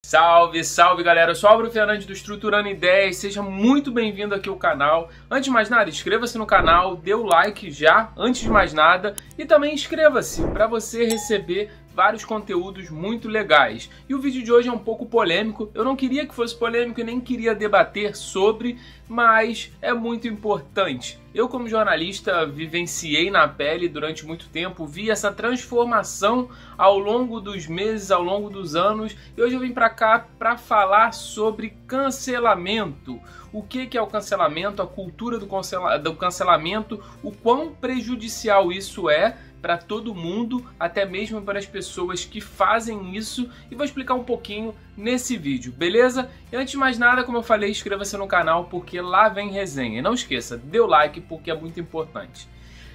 Salve, salve galera, eu sou o Álvaro Fernandes do Estruturando Ideias, seja muito bem-vindo aqui ao canal. Antes de mais nada, inscreva-se no canal, dê o like já, antes de mais nada, e também inscreva-se para você receber vários conteúdos muito legais. E o vídeo de hoje é um pouco polêmico, eu não queria que fosse polêmico e nem queria debater sobre, mas é muito importante. Eu, como jornalista, vivenciei na pele durante muito tempo, vi essa transformação ao longo dos meses, ao longo dos anos, e hoje eu vim para cá para falar sobre cancelamento. O que é o cancelamento, a cultura do cancelamento, o quão prejudicial isso é para todo mundo, até mesmo para as pessoas que fazem isso, e vou explicar um pouquinho nesse vídeo, beleza? E antes de mais nada, como eu falei, inscreva-se no canal porque lá vem resenha. E não esqueça, dê o like porque é muito importante.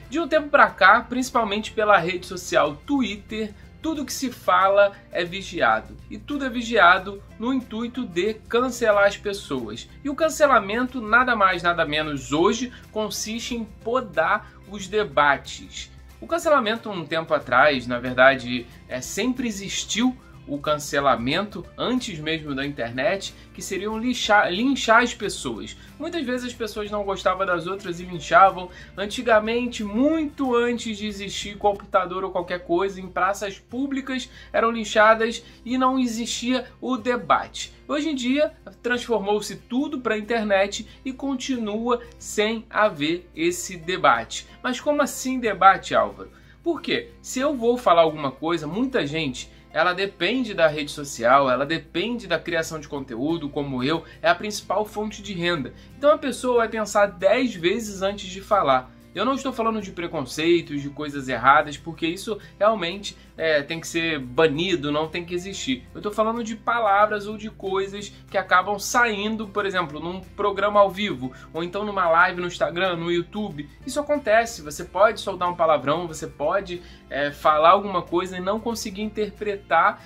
De um tempo para cá, principalmente pela rede social Twitter, tudo que se fala é vigiado. E tudo é vigiado no intuito de cancelar as pessoas. E o cancelamento, nada mais, nada menos hoje, consiste em podar os debates. O cancelamento, um tempo atrás, na verdade, sempre existiu o cancelamento, antes mesmo da internet, que seriam linchar as pessoas. Muitas vezes as pessoas não gostavam das outras e linchavam. Antigamente, muito antes de existir computador ou qualquer coisa, em praças públicas eram linchadas e não existia o debate. Hoje em dia, transformou-se tudo para a internet e continua sem haver esse debate. Mas como assim debate, Álvaro? Por quê? Se eu vou falar alguma coisa, muita gente ela depende da rede social, ela depende da criação de conteúdo, como eu, é a principal fonte de renda. Então a pessoa vai pensar 10 vezes antes de falar. Eu não estou falando de preconceitos, de coisas erradas, porque isso realmente tem que ser banido, não tem que existir. Eu estou falando de palavras ou de coisas que acabam saindo, por exemplo, num programa ao vivo, ou então numa live no Instagram, no YouTube. Isso acontece, você pode soltar um palavrão, você pode falar alguma coisa e não conseguir interpretar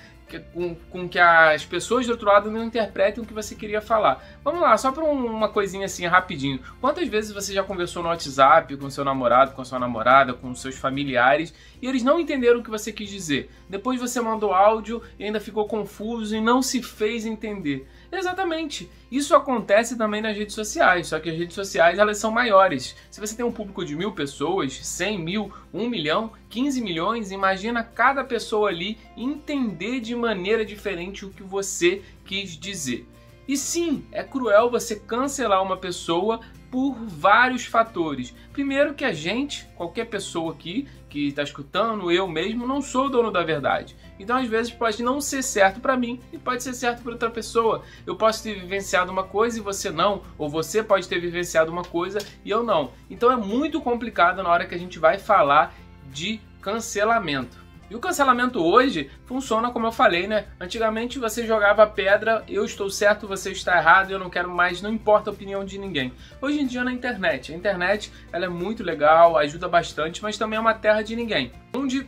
com que as pessoas do outro lado não interpretem o que você queria falar. Vamos lá, só para uma coisinha assim rapidinho. Quantas vezes você já conversou no WhatsApp com seu namorado, com sua namorada, com seus familiares e eles não entenderam o que você quis dizer? Depois você mandou áudio e ainda ficou confuso e não se fez entender. Exatamente. Isso acontece também nas redes sociais, só que as redes sociais elas são maiores. Se você tem um público de 1000 pessoas, 100 mil, 1 milhão, 15 milhões, imagina cada pessoa ali entender de maneira diferente o que você quis dizer. E sim, é cruel você cancelar uma pessoa por vários fatores. Primeiro que a gente, qualquer pessoa aqui que está escutando, eu mesmo, não sou o dono da verdade. Então às vezes pode não ser certo para mim e pode ser certo para outra pessoa. Eu posso ter vivenciado uma coisa e você não, ou você pode ter vivenciado uma coisa e eu não. Então é muito complicado na hora que a gente vai falar de cancelamento. E o cancelamento hoje funciona como eu falei, né? Antigamente você jogava pedra, eu estou certo, você está errado, eu não quero mais, não importa a opinião de ninguém. Hoje em dia na internet, a internet ela é muito legal, ajuda bastante, mas também é uma terra de ninguém. Onde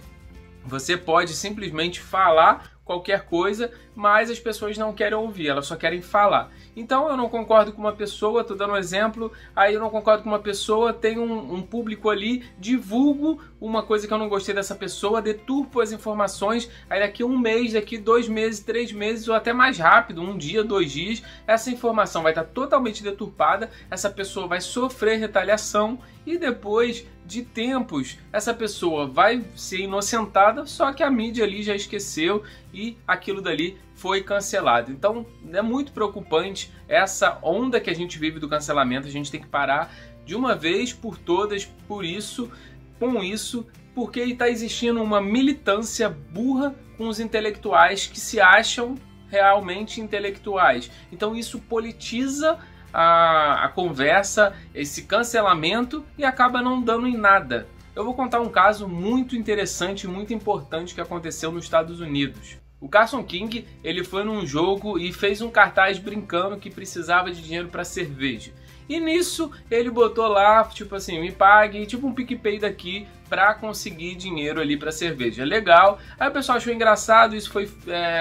você pode simplesmente falar qualquer coisa, mas as pessoas não querem ouvir, elas só querem falar. Então eu não concordo com uma pessoa, estou dando um exemplo, aí eu não concordo com uma pessoa, tem um público ali, divulgo uma coisa que eu não gostei dessa pessoa, deturpo as informações, aí daqui um mês, daqui 2 meses, 3 meses ou até mais rápido, 1 dia, 2 dias, essa informação vai estar totalmente deturpada, essa pessoa vai sofrer retaliação e depois de tempos essa pessoa vai ser inocentada, só que a mídia ali já esqueceu e aquilo dali foi cancelado. Então é muito preocupante essa onda que a gente vive do cancelamento, a gente tem que parar de uma vez por todas com isso, porque está existindo uma militância burra com os intelectuais que se acham realmente intelectuais. Então isso politiza a conversa, esse cancelamento e acaba não dando em nada. Eu vou contar um caso muito interessante, muito importante que aconteceu nos Estados Unidos. O Carson King, ele foi num jogo e fez um cartaz brincando que precisava de dinheiro para cerveja. E nisso ele botou lá, tipo assim, me pague, tipo um PicPay daqui para conseguir dinheiro ali para cerveja. Legal. Aí o pessoal achou engraçado, isso foi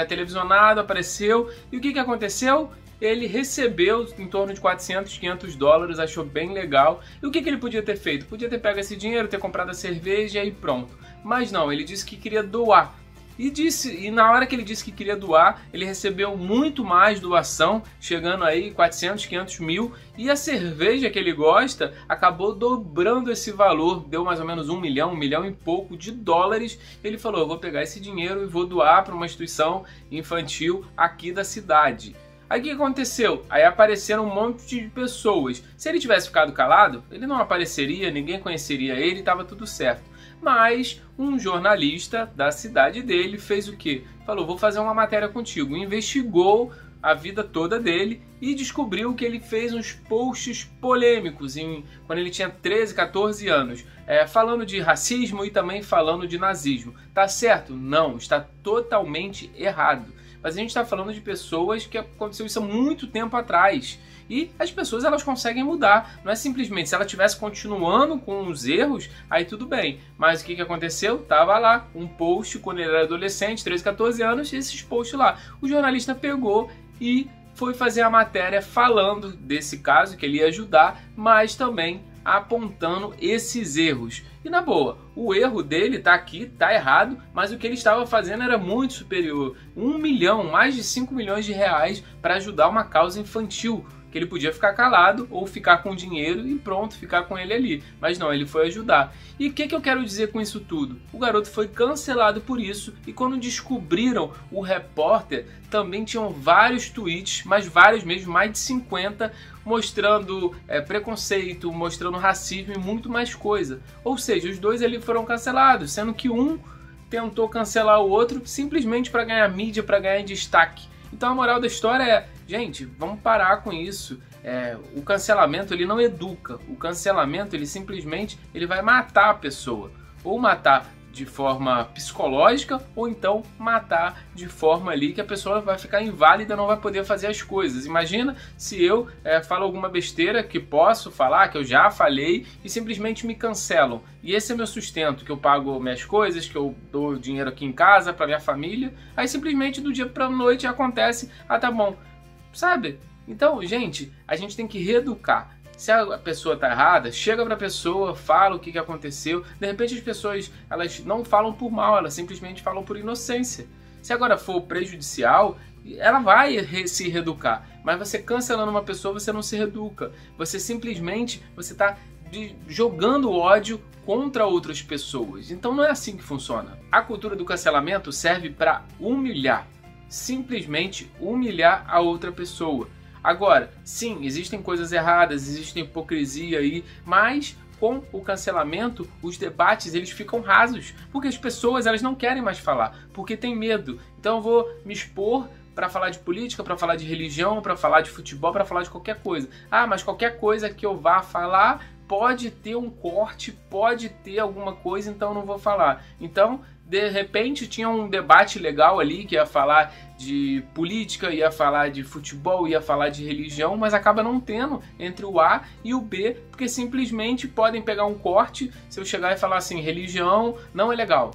televisionado, apareceu. E o que aconteceu? Ele recebeu em torno de 400, 500 dólares, achou bem legal. E o que ele podia ter feito? Podia ter pego esse dinheiro, ter comprado a cerveja e pronto. Mas não, ele disse que queria doar. E na hora que ele disse que queria doar, ele recebeu muito mais doação, chegando aí 400, 500 mil, e a cerveja que ele gosta acabou dobrando esse valor, deu mais ou menos 1 milhão e pouco de dólares. Ele falou, eu vou pegar esse dinheiro e vou doar para uma instituição infantil aqui da cidade. Aí o que aconteceu? Aí apareceram um monte de pessoas. Se ele tivesse ficado calado, ele não apareceria, ninguém conheceria ele, estava tudo certo. Mas um jornalista da cidade dele fez o quê? Falou, vou fazer uma matéria contigo. Investigou a vida toda dele e descobriu que ele fez uns posts polêmicos quando ele tinha 13, 14 anos, falando de racismo e também falando de nazismo. Tá certo? Não, está totalmente errado. Mas a gente está falando de pessoas que aconteceu isso há muito tempo atrás. E as pessoas, elas conseguem mudar. Não é simplesmente, se ela estivesse continuando com os erros, aí tudo bem. Mas o que aconteceu? Tava lá um post quando ele era adolescente, 13, 14 anos, esses posts lá. O jornalista pegou e foi fazer a matéria falando desse caso, que ele ia ajudar, mas também apontando esses erros. E na boa, o erro dele tá aqui, tá errado, mas o que ele estava fazendo era muito superior. 1 milhão, mais de 5 milhões de reais para ajudar uma causa infantil, que ele podia ficar calado ou ficar com dinheiro e pronto, ficar com ele ali. Mas não, ele foi ajudar. E o que eu quero dizer com isso tudo? O garoto foi cancelado por isso, e quando descobriram o repórter, também tinham vários tweets, mas vários mesmo, mais de 50, mostrando preconceito, mostrando racismo e muito mais coisa. Ou seja, os dois ali foram cancelados, sendo que um tentou cancelar o outro simplesmente para ganhar mídia, para ganhar destaque. Então a moral da história é, gente, vamos parar com isso. O cancelamento, ele não educa. O cancelamento, ele simplesmente vai matar a pessoa. Ou matar de forma psicológica, ou então matar de forma ali que a pessoa vai ficar inválida, não vai poder fazer as coisas. Imagina se eu falo alguma besteira que posso falar, que eu já falei, e simplesmente me cancelam. E esse é meu sustento, que eu pago minhas coisas, que eu dou dinheiro aqui em casa para minha família. Aí simplesmente do dia para noite acontece, tá bom, sabe? Então, gente, a gente tem que reeducar. Se a pessoa tá errada, chega pra pessoa, fala o que aconteceu. De repente as pessoas, elas não falam por mal, elas simplesmente falam por inocência. Se agora for prejudicial, ela vai se reeducar. Mas você cancelando uma pessoa, você não se reeduca. Você simplesmente, você tá jogando ódio contra outras pessoas. Então não é assim que funciona. A cultura do cancelamento serve para humilhar. Simplesmente humilhar a outra pessoa. Agora, sim, existem coisas erradas, existe hipocrisia aí, mas com o cancelamento, os debates eles ficam rasos, porque as pessoas elas não querem mais falar, porque tem medo. Então eu vou me expor para falar de política, para falar de religião, para falar de futebol, para falar de qualquer coisa. Ah, mas qualquer coisa que eu vá falar pode ter um corte, pode ter alguma coisa, então eu não vou falar. Então, de repente tinha um debate legal ali que ia falar de política, ia falar de futebol, ia falar de religião, mas acaba não tendo entre o A e o B, porque simplesmente podem pegar um corte, se eu chegar e falar assim, religião não é legal.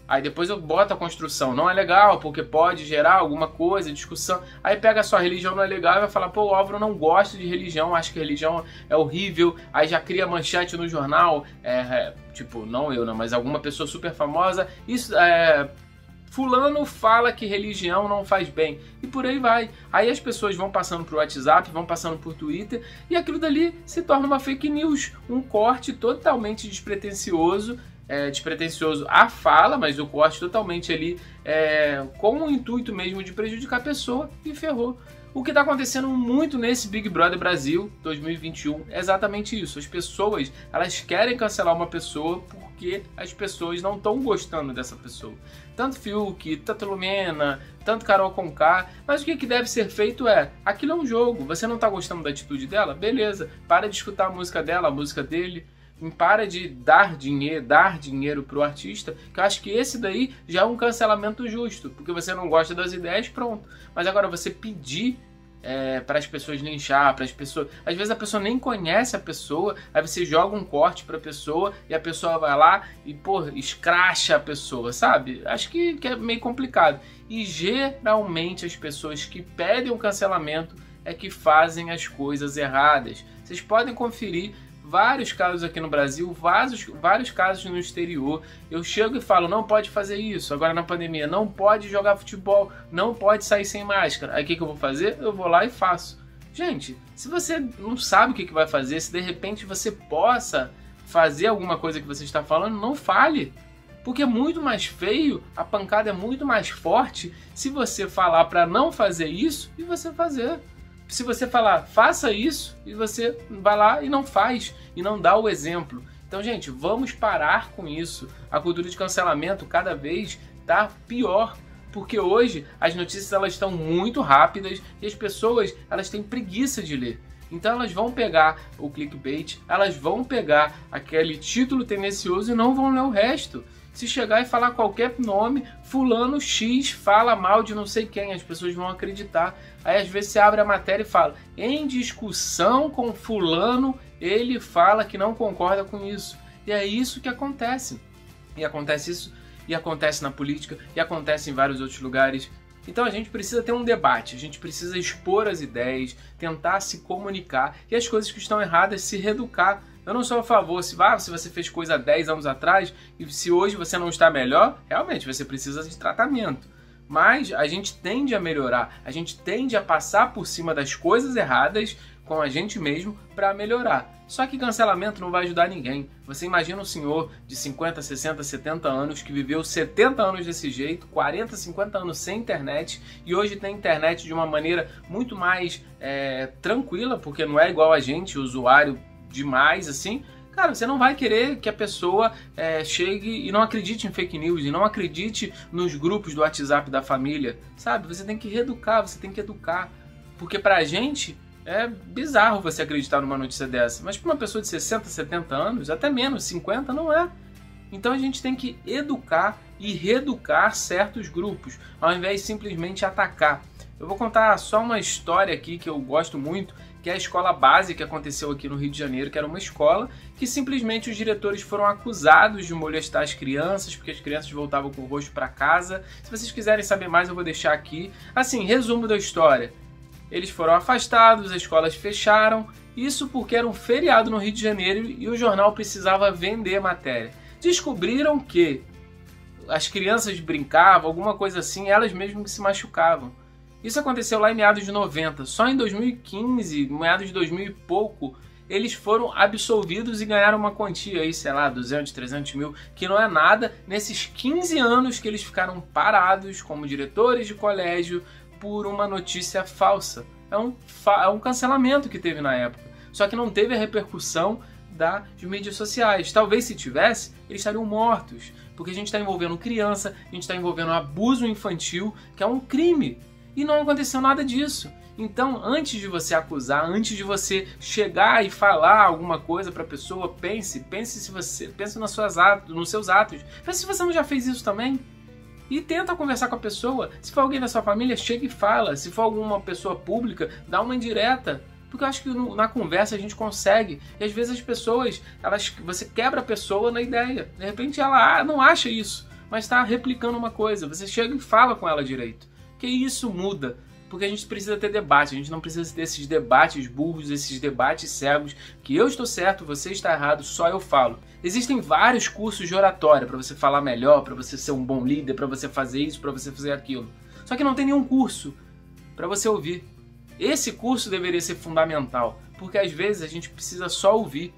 Aí depois eu boto a construção, não é legal, porque pode gerar alguma coisa, discussão. Aí pega só, religião não é legal e vai falar, pô, o Álvaro não gosta de religião, acho que religião é horrível. Aí já cria manchete no jornal, tipo, não eu, não, mas alguma pessoa super famosa. Isso, fulano fala que religião não faz bem. E por aí vai. Aí as pessoas vão passando pro WhatsApp, vão passando por Twitter, e aquilo dali se torna uma fake news. Um corte totalmente despretensioso à fala, mas o corte totalmente ali com o intuito mesmo de prejudicar a pessoa, e ferrou. O que está acontecendo muito nesse Big Brother Brasil 2021 é exatamente isso. As pessoas, elas querem cancelar uma pessoa porque as pessoas não estão gostando dessa pessoa. Tanto Fiuk, tanto Lumena, tanto Carol Conká. Mas o que deve ser feito aquilo é um jogo. Você não está gostando da atitude dela? Beleza, para de escutar a música dela, a música dele. Para de dar dinheiro pro artista, que eu acho que esse daí já é um cancelamento justo, porque você não gosta das ideias, pronto. Mas agora você pedir para as pessoas linchar, para as pessoas... Às vezes a pessoa nem conhece a pessoa, aí você joga um corte pra pessoa e a pessoa vai lá e, escracha a pessoa, sabe? Acho que é meio complicado. E geralmente as pessoas que pedem um cancelamento é que fazem as coisas erradas. Vocês podem conferir vários casos aqui no Brasil, vários casos no exterior. Eu chego e falo, não pode fazer isso, agora na pandemia, não pode jogar futebol, não pode sair sem máscara. Aí o que eu vou fazer? Eu vou lá e faço. Gente, se você não sabe o que vai fazer, se de repente você possa fazer alguma coisa que você está falando, não fale. Porque é muito mais feio, a pancada é muito mais forte se você falar para não fazer isso e você fazer. Se você falar, faça isso, e você vai lá e não faz, e não dá o exemplo. Então, gente, vamos parar com isso. A cultura de cancelamento cada vez está pior, porque hoje as notícias elas estão muito rápidas e as pessoas elas têm preguiça de ler. Então elas vão pegar o clickbait, elas vão pegar aquele título tendencioso e não vão ler o resto. Se chegar e falar qualquer nome, fulano X fala mal de não sei quem, as pessoas vão acreditar. Aí às vezes você abre a matéria e fala, em discussão com fulano, ele fala que não concorda com isso. E é isso que acontece. E acontece isso, e acontece na política, e acontece em vários outros lugares. Então a gente precisa ter um debate, a gente precisa expor as ideias, tentar se comunicar e as coisas que estão erradas se reeducar. Eu não sou a favor, se você fez coisa há 10 anos atrás e se hoje você não está melhor, realmente você precisa de tratamento. Mas a gente tende a melhorar, a gente tende a passar por cima das coisas erradas com a gente mesmo para melhorar. Só que cancelamento não vai ajudar ninguém. Você imagina um senhor de 50, 60, 70 anos que viveu 70 anos desse jeito, 40, 50 anos sem internet e hoje tem internet de uma maneira muito mais tranquila, porque não é igual a gente, usuário demais assim. Cara, você não vai querer que a pessoa chegue e não acredite em fake news, e não acredite nos grupos do WhatsApp da família, sabe? Você tem que reeducar, você tem que educar. Porque pra gente é bizarro você acreditar numa notícia dessa, mas para uma pessoa de 60, 70 anos, até menos, 50, não é. Então a gente tem que educar e reeducar certos grupos, ao invés de simplesmente atacar. Eu vou contar só uma história aqui que eu gosto muito, que é a escola base que aconteceu aqui no Rio de Janeiro, que era uma escola que simplesmente os diretores foram acusados de molestar as crianças, porque as crianças voltavam com o rosto para casa. Se vocês quiserem saber mais, eu vou deixar aqui. Assim, resumo da história. Eles foram afastados, as escolas fecharam, isso porque era um feriado no Rio de Janeiro e o jornal precisava vender matéria. Descobriram que as crianças brincavam, alguma coisa assim, elas mesmas se machucavam. Isso aconteceu lá em meados de 90. Só em 2015, meados de 2000 e pouco, eles foram absolvidos e ganharam uma quantia aí, sei lá, 200, 300 mil, que não é nada nesses 15 anos que eles ficaram parados como diretores de colégio por uma notícia falsa. É um cancelamento que teve na época. Só que não teve a repercussão das mídias sociais. Talvez se tivesse, eles estariam mortos. Porque a gente está envolvendo criança, a gente está envolvendo abuso infantil, que é um crime. E não aconteceu nada disso. Então, antes de você acusar, antes de você chegar e falar alguma coisa para a pessoa, pense nos seus atos. Pense se você não já fez isso também. E tenta conversar com a pessoa. Se for alguém da sua família, chega e fala. Se for alguma pessoa pública, dá uma indireta. Porque eu acho que na conversa a gente consegue. E às vezes as pessoas, você quebra a pessoa na ideia. De repente ela não acha isso, mas está replicando uma coisa. Você chega e fala com ela direito. Que isso muda. Porque a gente precisa ter debate. A gente não precisa ter esses debates burros, esses debates cegos. Que eu estou certo, você está errado, só eu falo. Existem vários cursos de oratória para você falar melhor, para você ser um bom líder, para você fazer isso, para você fazer aquilo. Só que não tem nenhum curso para você ouvir. Esse curso deveria ser fundamental, porque às vezes a gente precisa só ouvir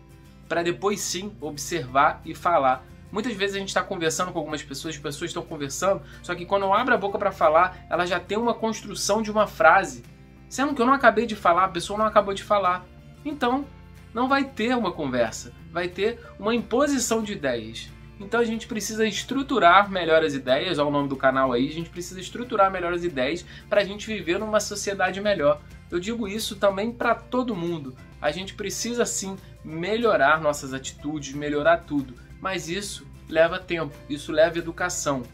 para depois sim observar e falar. Muitas vezes a gente está conversando com algumas pessoas, as pessoas estão conversando, só que quando eu abro a boca para falar, ela já tem uma construção de uma frase. Sendo que eu não acabei de falar, a pessoa não acabou de falar. Então, não vai ter uma conversa, vai ter uma imposição de ideias. Então a gente precisa estruturar melhor as ideias, olha o nome do canal aí, a gente precisa estruturar melhor as ideias para a gente viver numa sociedade melhor. Eu digo isso também para todo mundo. A gente precisa sim melhorar nossas atitudes, melhorar tudo. Mas isso leva tempo, isso leva educação.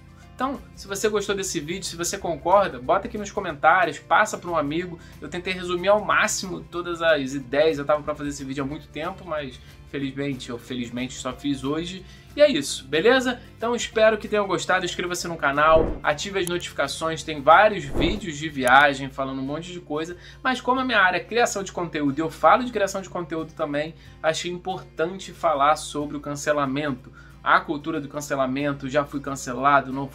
Então, se você gostou desse vídeo, se você concorda, bota aqui nos comentários, passa para um amigo. Eu tentei resumir ao máximo todas as ideias, eu estava para fazer esse vídeo há muito tempo, mas felizmente ou felizmente só fiz hoje. E é isso, beleza? Então espero que tenham gostado, inscreva-se no canal, ative as notificações, tem vários vídeos de viagem falando um monte de coisa, mas como a minha área é criação de conteúdo e eu falo de criação de conteúdo também, achei importante falar sobre o cancelamento. A cultura do cancelamento, já fui cancelado, não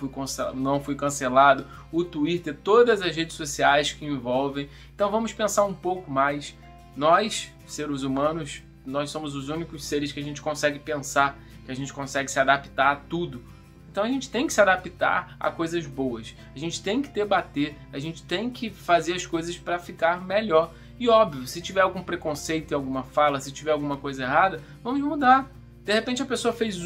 fui cancelado, o Twitter, todas as redes sociais que envolvem. Então vamos pensar um pouco mais. Nós, seres humanos, nós somos os únicos seres que a gente consegue pensar, que a gente consegue se adaptar a tudo. Então a gente tem que se adaptar a coisas boas, a gente tem que debater, a gente tem que fazer as coisas para ficar melhor. E óbvio, se tiver algum preconceito em alguma fala, se tiver alguma coisa errada, vamos mudar. De repente a pessoa fez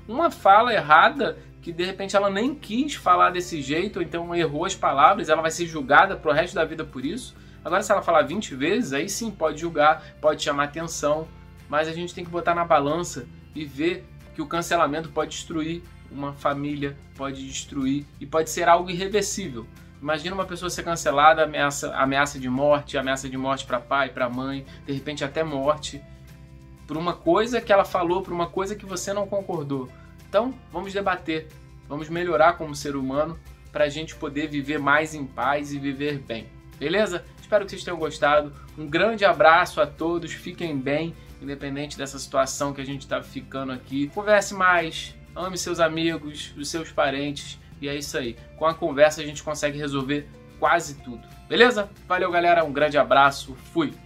uma fala errada, que de repente ela nem quis falar desse jeito, ou então errou as palavras, ela vai ser julgada pro resto da vida por isso. Agora se ela falar 20 vezes, aí sim pode julgar, pode chamar atenção, mas a gente tem que botar na balança e ver que o cancelamento pode destruir uma família, pode destruir e pode ser algo irreversível. Imagina uma pessoa ser cancelada, ameaça de morte para pai, para mãe, de repente até morte, por uma coisa que ela falou, por uma coisa que você não concordou. Então, vamos debater, vamos melhorar como ser humano para a gente poder viver mais em paz e viver bem. Beleza? Espero que vocês tenham gostado. Um grande abraço a todos, fiquem bem, independente dessa situação que a gente está ficando aqui. Converse mais, ame seus amigos, os seus parentes, e é isso aí. Com a conversa a gente consegue resolver quase tudo. Beleza? Valeu, galera, um grande abraço, fui!